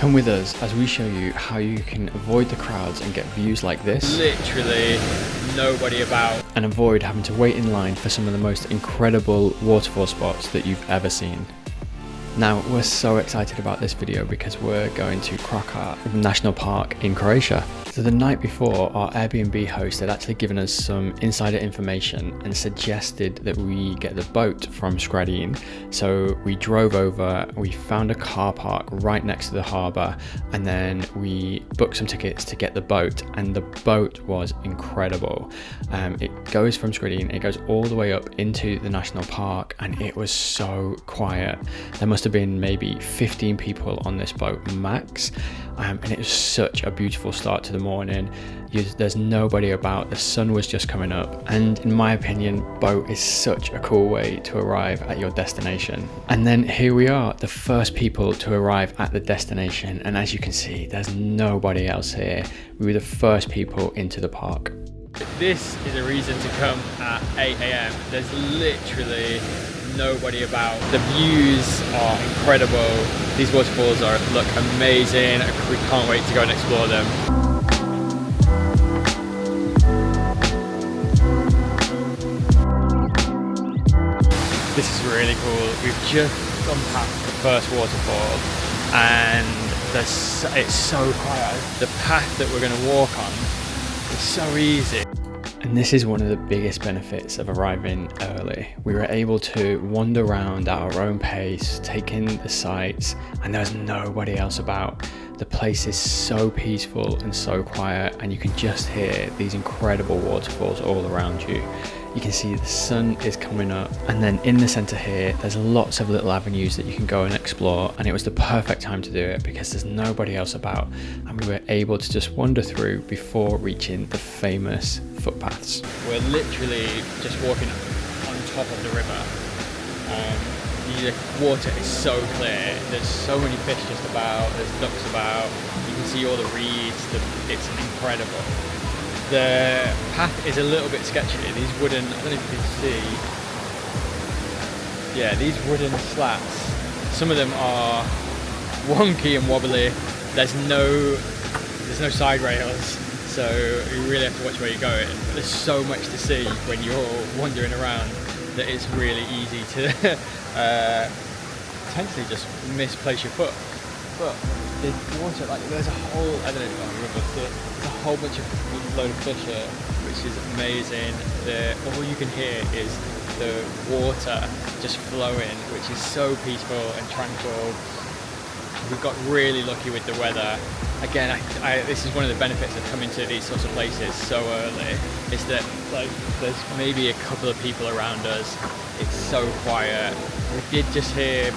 Come with us as we show you how you can avoid the crowds and get views like this. Literally nobody about. And avoid having to wait in line for some of the most incredible waterfall spots that you've ever seen. Now, we're so excited about this video because we're going to Krka National Park in Croatia. So the night before, our Airbnb host had actually given us some insider information and suggested that we get the boat from Skradin. So we drove over, we found a car park right next to the harbour, and then we booked some tickets to get the boat, and the boat was incredible. It goes from Skradin, it goes all the way up into the national park, and it was so quiet. There must have been maybe 15 people on this boat max, and it was such a beautiful start to the morning. There's nobody about, the sun was just coming up, and in my opinion, boat is such a cool way to arrive at your destination. And then here we are, the first people to arrive at the destination, and as you can see, there's nobody else here. We were the first people into the park. This is a reason to come at 8 AM. There's literally nobody about. The views are incredible. These waterfalls look amazing. We can't wait to go and explore them. This is really cool. We've just gone past the first waterfall and it's so quiet. The path that we're going to walk on is so easy. And this is one of the biggest benefits of arriving early. We were able to wander around at our own pace, take in the sights, and there's nobody else about. The place is so peaceful and so quiet, and you can just hear these incredible waterfalls all around you. You can see the sun is coming up, and then in the center here there's lots of little avenues that you can go and explore, and it was the perfect time to do it because there's nobody else about, and we were able to just wander through before reaching the famous footpaths. We're literally just walking on top of the river. The water is so clear, there's so many fish just about, there's ducks about, you can see all the reeds, it's incredible. The path is a little bit sketchy. These wooden, I don't know if you can see, yeah, these wooden slats, some of them are wonky and wobbly. There's no side rails, so you really have to watch where you're going. But there's so much to see when you're wandering around that it's really easy to potentially just misplace your foot. But the water, like there's a whole, I don't know, there's a whole bunch of load of fish here, which is amazing. All you can hear is the water just flowing, which is so peaceful and tranquil. We got really lucky with the weather. Again, this is one of the benefits of coming to these sorts of places so early, is that like there's maybe a couple of people around us. It's so quiet. We did just hear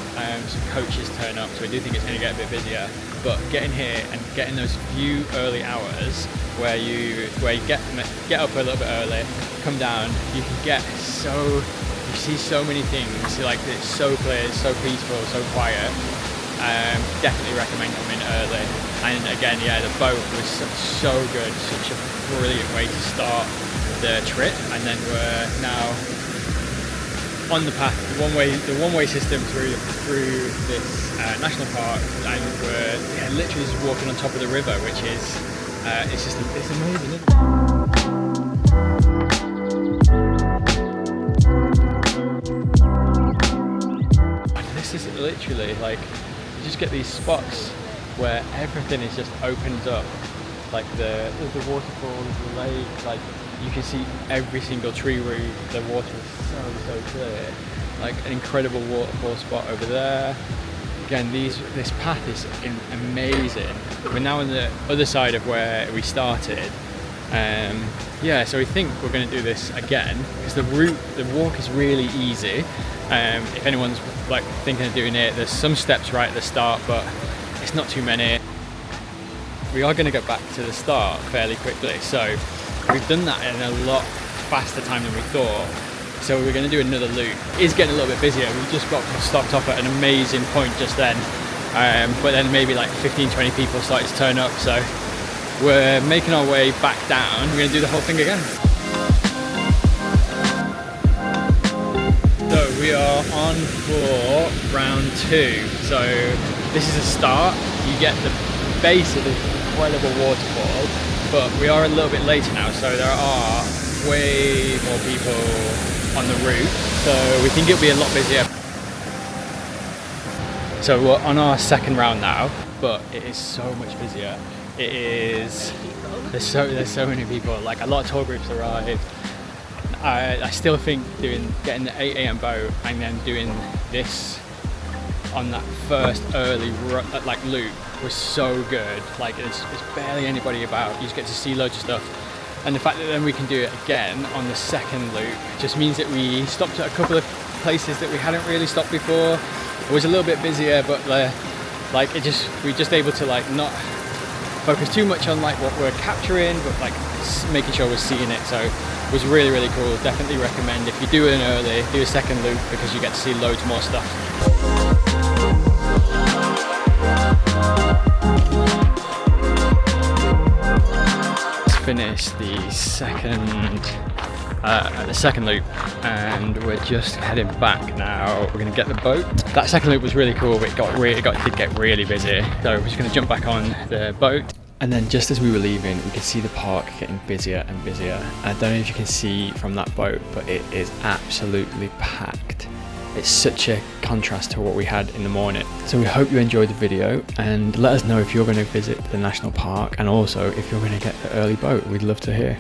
some coaches turn up, so I do think it's going to get a bit busier. But getting here and getting those few early hours where you get up a little bit early, come down, you see so many things. Like it's so clear, it's so peaceful, so quiet. Definitely recommend coming early. And again, yeah, the boat was so good, such a brilliant way to start the trip. And then we're now on the path, the one-way system through this national park, and we're literally just walking on top of the river, which is it's amazing, isn't it? And this is literally like, you just get these spots where everything is just opened up, like the waterfalls, the lake, like you can see every single tree root. The water is so clear. Like an incredible waterfall spot over there. Again, this path is amazing. We're now on the other side of where we started. Yeah, so we think we're going to do this again because the walk is really easy. If anyone's like thinking of doing it, there's some steps right at the start, but it's not too many. We are going to go back to the start fairly quickly, so we've done that in a lot faster time than we thought. So we're going to do another loop. It is getting a little bit busier. We just got stopped off at an amazing point just then, but then maybe like 15-20 people started to turn up, so we're making our way back down. We're going to do the whole thing again. So we are on for round 2. So this is a start, you get the base of this incredible waterfall, but we are a little bit later now, so there are way more people on the route, so we think it'll be a lot busier. So we're on our second round now, but it is so much busier. There's so many people, like a lot of tour groups arrived. I still think getting the 8 AM boat and then doing this on that first early loop was so good. Like there's barely anybody about, you just get to see loads of stuff. And the fact that then we can do it again on the second loop just means that we stopped at a couple of places that we hadn't really stopped before. It was a little bit busier, but we're just able to like not focus too much on like what we're capturing, but like making sure we're seeing it. So it was really, really cool. Definitely recommend if you do it early, do a second loop because you get to see loads more stuff. Let's finish the second loop and we're just heading back now. We're gonna get the boat. That second loop was really cool, but it did get really busy. So we're just gonna jump back on the boat. And then just as we were leaving, we could see the park getting busier and busier. I don't know if you can see from that boat, but it is absolutely packed. It's such a contrast to what we had in the morning. So we hope you enjoyed the video and let us know if you're going to visit the national park and also if you're going to get the early boat. We'd love to hear.